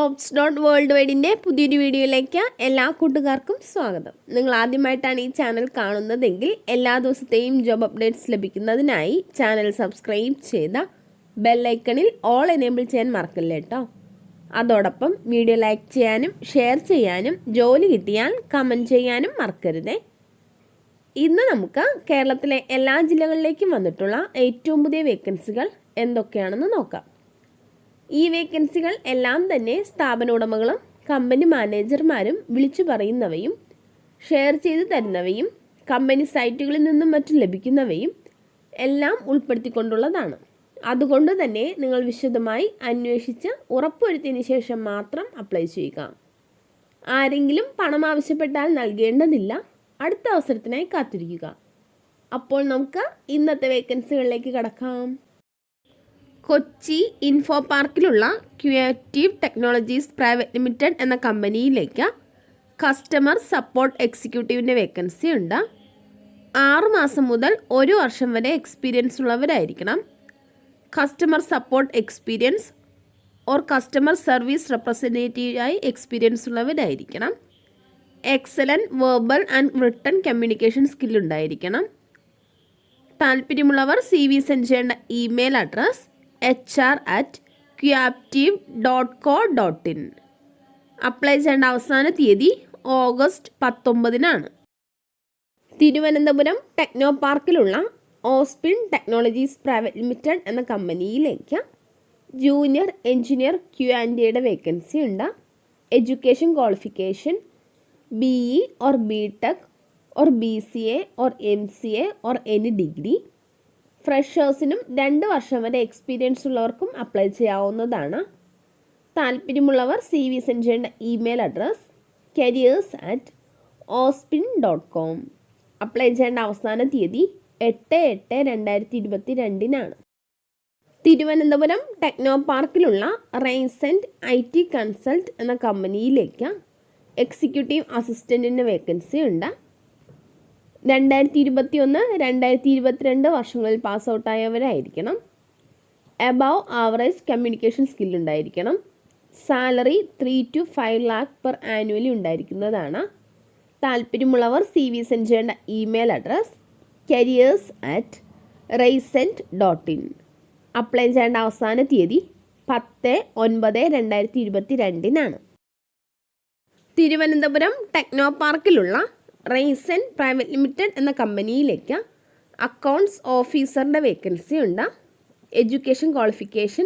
JOBS.WORLDWIDE പുതിയൊരു വീഡിയോയിലേക്ക് എല്ലാ കൂട്ടുകാർക്കും സ്വാഗതം. നിങ്ങൾ ആദ്യമായിട്ടാണ് ഈ ചാനൽ കാണുന്നതെങ്കിൽ എല്ലാ ദിവസത്തെയും ജോബ് അപ്ഡേറ്റ്സ് ലഭിക്കുന്നതിനായി ചാനൽ സബ്സ്ക്രൈബ് ചെയ്ത ബെൽ ഐക്കണിൽ ഓൾ എനേബിൾ ചെയ്യാൻ മറക്കല്ലേ കേട്ടോ. അതോടൊപ്പം വീഡിയോ ലൈക്ക് ചെയ്യാനും ഷെയർ ചെയ്യാനും ജോലി കിട്ടിയാൽ കമൻറ്റ് ചെയ്യാനും മറക്കരുതേ. ഇന്ന് നമുക്ക് കേരളത്തിലെ എല്ലാ ജില്ലകളിലേക്കും വന്നിട്ടുള്ള ഏറ്റവും പുതിയ വേക്കൻസികൾ എന്തൊക്കെയാണെന്ന് നോക്കാം. ഈ വേക്കൻസികൾ എല്ലാം തന്നെ സ്ഥാപന ഉടമകളും കമ്പനി മാനേജർമാരും വിളിച്ചു പറയുന്നവയും ഷെയർ ചെയ്തു തരുന്നവയും കമ്പനി സൈറ്റുകളിൽ നിന്നും മറ്റും ലഭിക്കുന്നവയും എല്ലാം ഉൾപ്പെടുത്തിക്കൊണ്ടുള്ളതാണ്. അതുകൊണ്ട് തന്നെ നിങ്ങൾ വിശദമായി അന്വേഷിച്ച് ഉറപ്പുവരുത്തിയതിന് ശേഷം മാത്രം അപ്ലൈ ചെയ്യുക. ആരെങ്കിലും പണം ആവശ്യപ്പെട്ടാൽ നൽകേണ്ടതില്ല. അടുത്ത അവസരത്തിനായി കാത്തിരിക്കുക. അപ്പോൾ നമുക്ക് ഇന്നത്തെ വേക്കൻസികളിലേക്ക് കടക്കാം. കൊച്ചി ഇൻഫോ പാർക്കിലുള്ള ക്രിയേറ്റീവ് ടെക്നോളജീസ് പ്രൈവറ്റ് ലിമിറ്റഡ് എന്ന കമ്പനിയിലേക്ക് കസ്റ്റമർ സപ്പോർട്ട് എക്സിക്യൂട്ടീവിൻ്റെ വേക്കൻസി ഉണ്ട്. 6 മാസം മുതൽ 1 വർഷം വരെ എക്സ്പീരിയൻസ് ഉള്ളവരായിരിക്കണം. Customer support experience or customer service റെപ്രസെൻറ്റേറ്റീവായി എക്സ്പീരിയൻസ് ഉള്ളവരായിരിക്കണം. Excellent verbal and written communication സ്കില്ലുണ്ടായിരിക്കണം. താല്പര്യമുള്ളവർ CV സെൻഡ് ചെയ്യേണ്ട ഇമെയിൽ അഡ്രസ് hr@creative.co.in. അപ്ലൈ ചെയ്യേണ്ട അവസാന തീയതി ഓഗസ്റ്റ് 19 തിരുവനന്തപുരം ടെക്നോ പാർക്കിലുള്ള ഓസ്പിൻ ടെക്നോളജീസ് പ്രൈവറ്റ് ലിമിറ്റഡ് എന്ന കമ്പനിയിലേക്ക് ജൂനിയർ എഞ്ചിനീയർ Q&Aയുടെ വേക്കൻസി ഉണ്ട്. Education qualification BE or BTech or BCA or MCA or any degree. ഫ്രഷേഴ്സിനും 2 വർഷം വരെ എക്സ്പീരിയൻസ് ഉള്ളവർക്കും അപ്ലൈ ചെയ്യാവുന്നതാണ്. താല്പര്യമുള്ളവർ CV സെൻഡ് ചെയ്യേണ്ട ഇമെയിൽ അഡ്രസ് careers@ospin.com. അപ്ലൈ ചെയ്യേണ്ട അവസാന തീയതി 8/8/2022 തിരുവനന്തപുരം ടെക്നോ പാർക്കിലുള്ള റൈസൻറ്റ് IT കൺസൾട്ട് എന്ന കമ്പനിയിലേക്ക് എക്സിക്യൂട്ടീവ് അസിസ്റ്റൻറ്റിൻ്റെ വേക്കൻസി ഉണ്ട്. 2021-2022 വർഷങ്ങളിൽ പാസ് ഔട്ടായവരായിരിക്കണം. എബവ് ആവറേജ് കമ്മ്യൂണിക്കേഷൻ സ്കില്ലുണ്ടായിരിക്കണം. Salary 3 to 5 lakh per annually ഉണ്ടായിരിക്കുന്നതാണ്. താല്പര്യമുള്ളവർ CV സെൻഡ് ചെയ്യേണ്ട ഇമെയിൽ അഡ്രസ് careers@raisent.in. അപ്ലൈ ചെയ്യേണ്ട അവസാന തീയതി 10/9/2022 തിരുവനന്തപുരം ടെക്നോ പാർക്കിലുള്ള റൈസൻ പ്രൈവറ്റ് ലിമിറ്റഡ് എന്ന കമ്പനിയിലേക്ക് അക്കൗണ്ട്സ് ഓഫീസറിൻ്റെ വേക്കൻസി ഉണ്ട്. Education qualification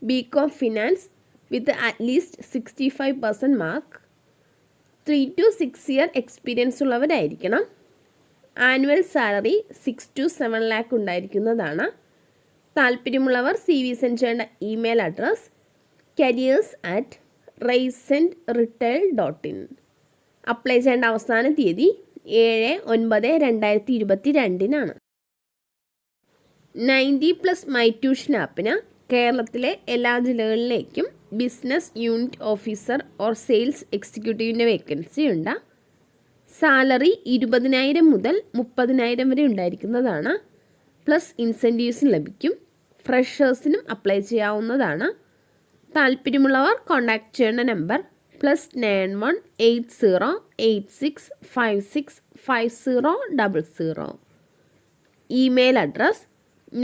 BCom finance with at least 65% mark. 3 to 6 year experience ഉള്ളവരായിരിക്കണം. ആനുവൽ സാലറി 6 to 7 lakh ഉണ്ടായിരിക്കുന്നതാണ്. താല്പര്യമുള്ളവർ CV സെൻഡ് ചെയ്യേണ്ട ഇമെയിൽ അഡ്രസ് careers@raisent.retail.in. അപ്ലൈ ചെയ്യേണ്ട അവസാന തീയതി 7/9/2022 90+ മൈ ട്യൂഷൻ ആപ്പിന് കേരളത്തിലെ എല്ലാ ജില്ലകളിലേക്കും business unit officer or sales എക്സിക്യൂട്ടീവിൻ്റെ വേക്കൻസി ഉണ്ട്. സാലറി 20,000 മുതൽ 30,000 വരെ ഉണ്ടായിരിക്കുന്നതാണ്. പ്ലസ് ഇൻസെൻറ്റീവ്സും ലഭിക്കും. ഫ്രഷേഴ്സിനും അപ്ലൈ ചെയ്യാവുന്നതാണ്. താല്പര്യമുള്ളവർ കോൺടാക്ട് ചെയ്യേണ്ട നമ്പർ +91 8086 565000. Email address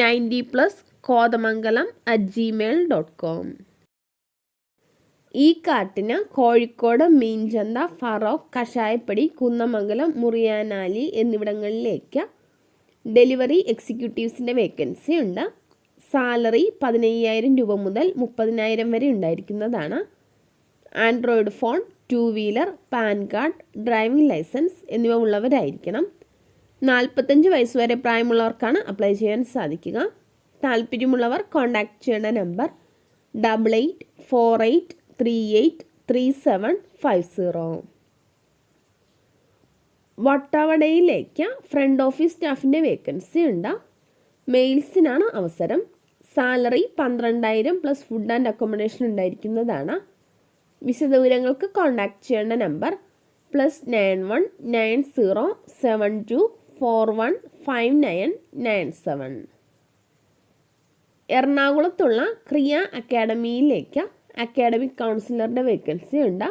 90+kodamangalam@gmail.com. ഈ കാർട്ടിന് കോഴിക്കോട് മീൻചന്ത ഫറോക്ക് കഷായപ്പടി കുന്നമംഗലം മുറിയാനാലി എന്നിവിടങ്ങളിലേക്ക് ഡെലിവറി എക്സിക്യൂട്ടീവ്സിൻ്റെ വേക്കൻസി ഉണ്ട്. സാലറി 15,000 രൂപ മുതൽ 30,000 വരെ ഉണ്ടായിരിക്കുന്നതാണ്. Android phone, 2 wheeler, PAN card, driving licence എന്നിവ ഉള്ളവരായിരിക്കണം. 45 വയസ്സ് വരെ പ്രായമുള്ളവർക്കാണ് അപ്ലൈ ചെയ്യാൻ സാധിക്കുക. താല്പര്യമുള്ളവർ കോൺടാക്ട് ചെയ്യേണ്ട നമ്പർ 8848383750. വട്ടവടയിലേക്ക് ഫ്രണ്ട് ഓഫീസ് സ്റ്റാഫിൻ്റെ വേക്കൻസി ഉണ്ട്. മെയിൽസിനാണ് അവസരം. Salary 12,000 plus food and accommodation ഉണ്ടായിരിക്കുന്നതാണ്. വിശദവിവരങ്ങൾക്ക് കോൺടാക്ട് ചെയ്യേണ്ട നമ്പർ +91 9072415997. എറണാകുളത്തുള്ള ക്രിയ അക്കാഡമിയിലേക്ക് അക്കാഡമിക് കൗൺസിലറുടെ വേക്കൻസി ഉണ്ട്.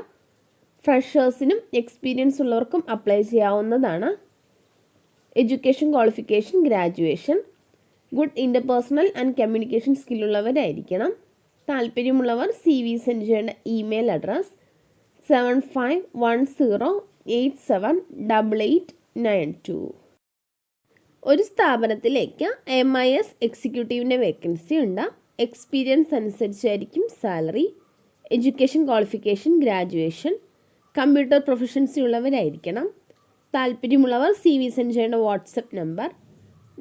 ഫ്രഷേഴ്സിനും എക്സ്പീരിയൻസ് ഉള്ളവർക്കും അപ്ലൈ ചെയ്യാവുന്നതാണ്. Education qualification graduation. Good interpersonal and communication സ്കില്ലുള്ളവരായിരിക്കണം. താല്പര്യമുള്ളവർ CV സെൻഡ് ചെയ്യേണ്ട ഇമെയിൽ അഡ്രസ് 7510878892. ഒരു സ്ഥാപനത്തിലേക്ക് MIS എക്സിക്യൂട്ടീവിൻ്റെ വേക്കൻസി ഉണ്ട്. എക്സ്പീരിയൻസ് അനുസരിച്ചായിരിക്കും salary. Education qualification graduation. Computer proficiency ഉള്ളവരായിരിക്കണം. താല്പര്യമുള്ളവർ CV സെൻഡ് ചെയ്യേണ്ട വാട്സപ്പ് നമ്പർ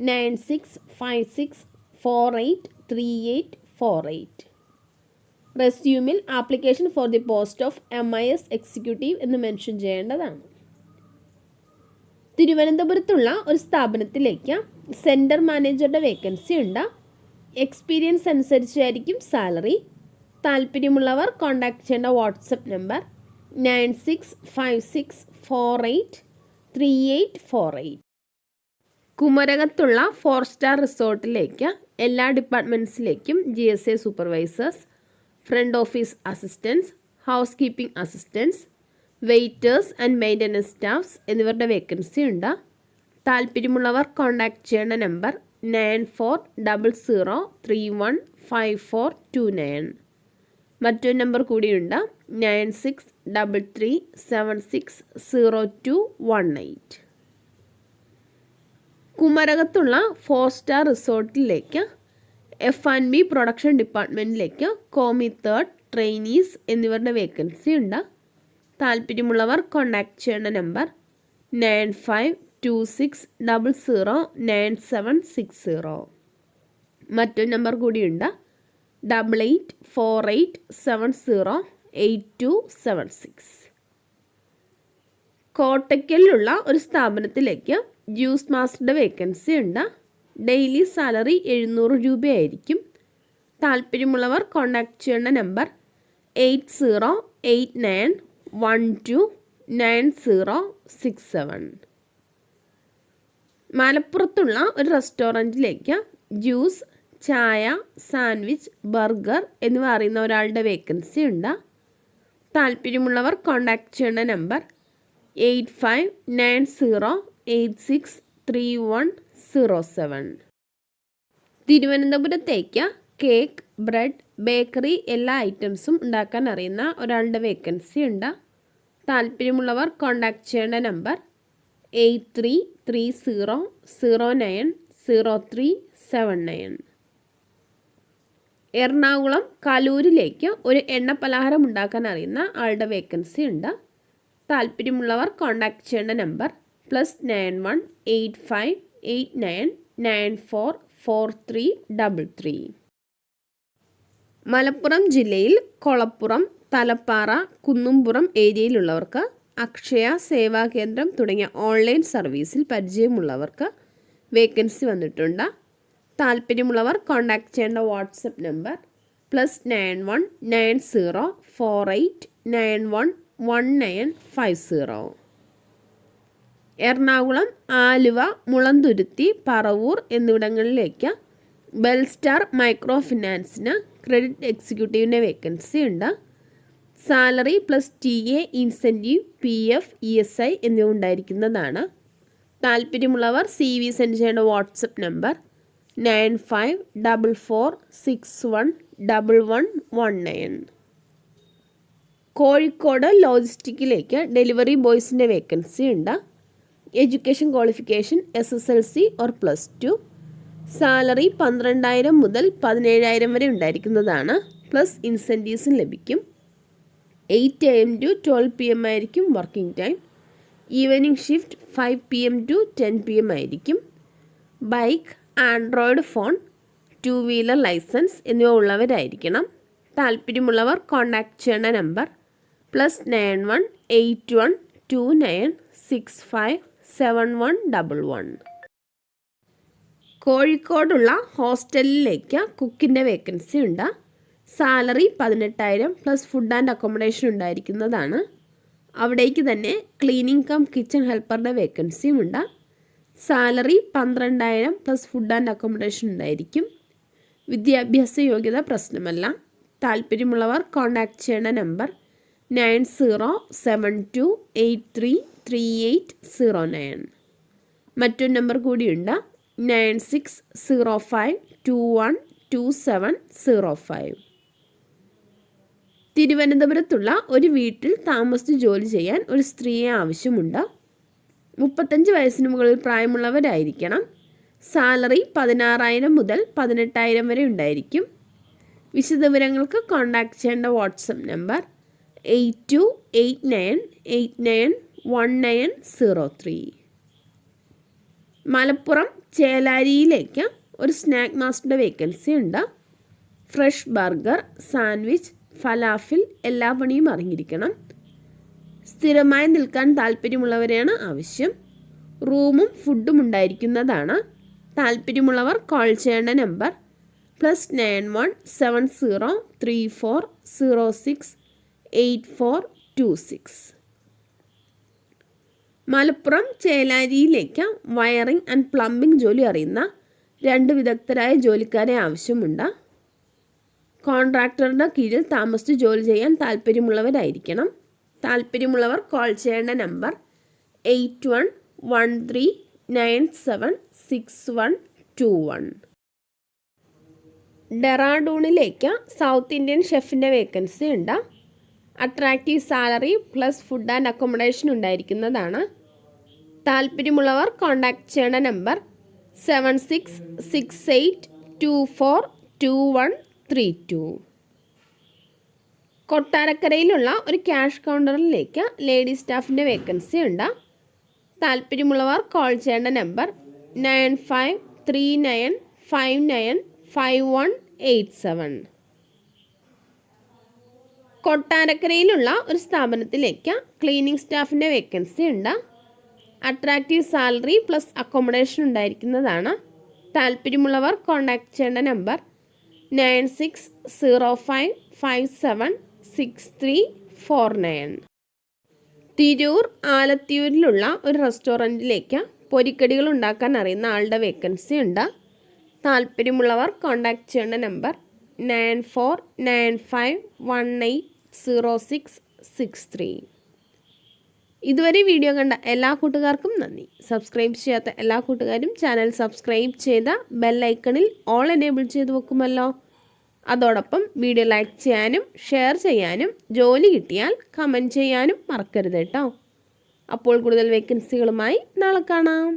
9656483848. റെസ്യൂമിൽ application for the post of MIS executive എന്ന് മെൻഷൻ ചെയ്യേണ്ടതാണ്. തിരുവനന്തപുരത്തുള്ള ഒരു സ്ഥാപനത്തിലേക്ക് സെൻറ്റർ മാനേജറുടെ വേക്കൻസി ഉണ്ട്. എക്സ്പീരിയൻസ് അനുസരിച്ചായിരിക്കും സാലറി. താല്പര്യമുള്ളവർ കോൺടാക്ട് ചെയ്യേണ്ട വാട്സപ്പ് നമ്പർ 9656483848. കുമരകത്തുള്ള 4 സ്റ്റാർ റിസോർട്ടിലേക്ക് എല്ലാ ഡിപ്പാർട്ട്മെൻറ്റ്സിലേക്കും GSA supervisors, front office assistants, housekeeping assistants, waiters and maintenance staffs എന്നിവരുടെ വേക്കൻസി ഉണ്ട്. താല്പര്യമുള്ളവർ കോൺടാക്ട് ചെയ്യേണ്ട നമ്പർ 9400315429. മറ്റൊരു നമ്പർ കൂടിയുണ്ട് 9633760218. കുമരകത്തുള്ള 4 സ്റ്റാർ റിസോർട്ടിലേക്ക് F&B പ്രൊഡക്ഷൻ ഡിപ്പാർട്ട്മെൻറ്റിലേക്ക് കോമി തേർഡ്, ട്രെയിനീസ് എന്നിവരുടെ വേക്കൻസി ഉണ്ട്. താല്പര്യമുള്ളവർ കോൺടാക്ട് ചെയ്യേണ്ട നമ്പർ 9526009760. മറ്റൊരു നമ്പർ കൂടിയുണ്ട് 8848708276. കോട്ടയ്ക്കലിലുള്ള ഒരു സ്ഥാപനത്തിലേക്ക് ജ്യൂസ് മാസ്റ്ററുടെ വേക്കൻസി ഉണ്ട്. ഡെയിലി സാലറി 700 രൂപയായിരിക്കും. താല്പര്യമുള്ളവർ കോൺടാക്ട് ചെയ്യേണ്ട നമ്പർ 8089129067. മലപ്പുറത്തുള്ള ഒരു റെസ്റ്റോറൻറ്റിലേക്ക് ജ്യൂസ്, ചായ, സാൻഡ്വിച്ച്, ബർഗർ എന്നിവ അറിയുന്ന ഒരാളുടെ വേക്കൻസി ഉണ്ട്. താല്പര്യമുള്ളവർ കോൺടാക്ട് ചെയ്യേണ്ട നമ്പർ 8590863107. തിരുവനന്തപുരത്തേക്ക് കേക്ക്, ബ്രെഡ്, ബേക്കറി എല്ലാ ഐറ്റംസും ഉണ്ടാക്കാൻ അറിയുന്ന ഒരാളുടെ വേക്കൻസി ഉണ്ട്. താല്പര്യമുള്ളവർ കോൺടാക്ട് ചെയ്യേണ്ട നമ്പർ 8330090379. എറണാകുളം കലൂരിലേക്ക് ഒരു എണ്ണപ്പലഹാരം ഉണ്ടാക്കാൻ അറിയുന്ന ആളുടെ വേക്കൻസി ഉണ്ട്. താല്പര്യമുള്ളവർ കോൺടാക്ട് ചെയ്യേണ്ട നമ്പർ +91 8589 944333. മലപ്പുറം ജില്ലയിൽ കൊളപ്പുറം, തലപ്പാറ, കുന്നുംപുറം ഏരിയയിലുള്ളവർക്ക് അക്ഷയ, സേവാ കേന്ദ്രം തുടങ്ങിയ ഓൺലൈൻ സർവീസിൽ പരിചയമുള്ളവർക്ക് വേക്കൻസി വന്നിട്ടുണ്ട്. താല്പര്യമുള്ളവർ കോൺടാക്ട് ചെയ്യേണ്ട വാട്സപ്പ് നമ്പർ +91 9048911950. എറണാകുളം, ആലുവ, മുളന്തുരുത്തി, പറവൂർ എന്നിവിടങ്ങളിലേക്ക് ബെൽസ്റ്റാർ മൈക്രോ ഫിനാൻസിന് ക്രെഡിറ്റ് എക്സിക്യൂട്ടീവിൻ്റെ വേക്കൻസി ഉണ്ട്. Salary +TA, incentive, PF, ESI എന്നിവ ഉണ്ടായിരിക്കുന്നതാണ്. താല്പര്യമുള്ളവർ CV സെൻഡ് ചെയ്യേണ്ട വാട്സപ്പ് നമ്പർ 9544611119. കോഴിക്കോട് ലോജിസ്റ്റിക്കിലേക്ക് ഡെലിവറി ബോയ്സിൻ്റെ വേക്കൻസി ഉണ്ട്. Education qualification SSLC or +2. Salary 12,000 മുതൽ 17,000 വരെ ഉണ്ടായിരിക്കുന്നതാണ്. പ്ലസ് ഇൻസെൻറ്റീവ്സും ലഭിക്കും. 8 AM to 12 PM ആയിരിക്കും working time. Evening shift 5 PM to 10 PM ആയിരിക്കും. Bike, Android phone, 2 wheeler licence എന്നിവ ഉള്ളവരായിരിക്കണം. താല്പര്യമുള്ളവർ കോൺടാക്ട് ചെയ്യേണ്ട നമ്പർ +91 8129657111. കോഴിക്കോടുള്ള ഹോസ്റ്റലിലേക്ക് കുക്കിൻ്റെ വേക്കൻസി ഉണ്ട്. Salary 18,000 plus food and accommodation ഉണ്ടായിരിക്കുന്നതാണ്. അവിടേക്ക് തന്നെ ക്ലീനിങ് കം കിച്ചൺ ഹെൽപ്പറുടെ വേക്കൻസിയും ഉണ്ട്. Salary 12,000 plus food and accommodation ഉണ്ടായിരിക്കും. വിദ്യാഭ്യാസ യോഗ്യത പ്രശ്നമല്ല. താല്പര്യമുള്ളവർ കോൺടാക്റ്റ് ചെയ്യേണ്ട നമ്പർ 9072833809. മറ്റൊരു നമ്പർ കൂടിയുണ്ട് 9605212705. തിരുവനന്തപുരത്തുള്ള ഒരു വീട്ടിൽ താമസിച്ച് ജോലി ചെയ്യാൻ ഒരു സ്ത്രീയെ ആവശ്യമുണ്ട്. 35 വയസ്സിന് മുകളിൽ പ്രായമുള്ളവരായിരിക്കണം. സാലറി 16,000 മുതൽ 18,000 വരെ ഉണ്ടായിരിക്കും. വിശദവിവരങ്ങൾക്ക് കോൺടാക്റ്റ് ചെയ്യേണ്ട വാട്സപ്പ് നമ്പർ 8289891903. മലപ്പുറം ചേലാരിയിലേക്ക് ഒരു സ്നാക്ക് മാസ്റ്ററുടെ വേക്കൻസി ഉണ്ട്. ഫ്രഷ് ബർഗർ, സാൻഡ്വിച്ച്, ഫലാഫിൽ എല്ലാ പണിയും അറിഞ്ഞിരിക്കണം. സ്ഥിരമായി നിൽക്കാൻ താല്പര്യമുള്ളവരെയാണ് ആവശ്യം. റൂമും ഫുഡും ഉണ്ടായിരിക്കുന്നതാണ്. താല്പര്യമുള്ളവർ കോൾ ചെയ്യേണ്ട നമ്പർ +91 7034068426. മലപ്പുറം ചേലാരിയിലേക്ക് വയറിംഗ് ആൻഡ് പ്ലംബിംഗ് ജോലി അറിയുന്ന 2 വിദഗ്ധരായ ജോലിക്കാരെ ആവശ്യമുണ്ട്. കോൺട്രാക്ടറുടെ കീഴിൽ താമസിച്ച് ജോലി ചെയ്യാൻ താല്പര്യമുള്ളവരായിരിക്കണം. താല്പര്യമുള്ളവർ കോൾ ചെയ്യേണ്ട നമ്പർ 8113976121. ഡെറാഡൂണിലേക്ക് സൗത്ത് ഇന്ത്യൻ ഷെഫിൻ്റെ വേക്കൻസി ഉണ്ട്. Attractive salary plus food and accommodation ഉണ്ടായിരിക്കുന്നതാണ്. താല്പര്യമുള്ളവർ കോൺടാക്റ്റ് ചെയ്യേണ്ട നമ്പർ 7668242132. കൊട്ടാരക്കരയിലുള്ള ഒരു ക്യാഷ് കൗണ്ടറിലേക്ക് ലേഡി സ്റ്റാഫിൻ്റെ വേക്കൻസി ഉണ്ട്. താല്പര്യമുള്ളവർ കോൾ ചെയ്യേണ്ട നമ്പർ 9539595187. കൊട്ടാരക്കരയിലുള്ള ഒരു സ്ഥാപനത്തിലേക്ക് ക്ലീനിങ് സ്റ്റാഫിൻ്റെ വേക്കൻസി ഉണ്ട്. അട്രാക്റ്റീവ് സാലറി പ്ലസ് അക്കോമഡേഷൻ ഉണ്ടായിരിക്കുന്നതാണ്. താല്പര്യമുള്ളവർ കോൺടാക്റ്റ് ചെയ്യേണ്ട നമ്പർ 9605576349. തിരൂർ ആലത്തിയൂരിലുള്ള ഒരു റെസ്റ്റോറൻറ്റിലേക്ക് പൊരിക്കടികൾ ഉണ്ടാക്കാൻ അറിയുന്ന ആളുടെ വേക്കൻസി ഉണ്ട്. താല്പര്യമുള്ളവർ കോൺടാക്റ്റ് ചെയ്യേണ്ട നമ്പർ 9495180663. ഇതുവരെ വീഡിയോ കണ്ട എല്ലാ കൂട്ടുകാർക്കും നന്ദി. സബ്സ്ക്രൈബ് ചെയ്യാത്ത എല്ലാ കൂട്ടുകാരും ചാനൽ സബ്സ്ക്രൈബ് ചെയ്ത ബെല്ലൈക്കണിൽ ഓൾ എനേബിൾ ചെയ്ത് വെക്കുമല്ലോ. അതോടൊപ്പം വീഡിയോ ലൈക്ക് ചെയ്യാനും ഷെയർ ചെയ്യാനും ജോലി കിട്ടിയാൽ കമൻറ്റ് ചെയ്യാനും മറക്കരുത് കേട്ടോ. അപ്പോൾ കൂടുതൽ വേക്കൻസികളുമായി നാളെ കാണാം.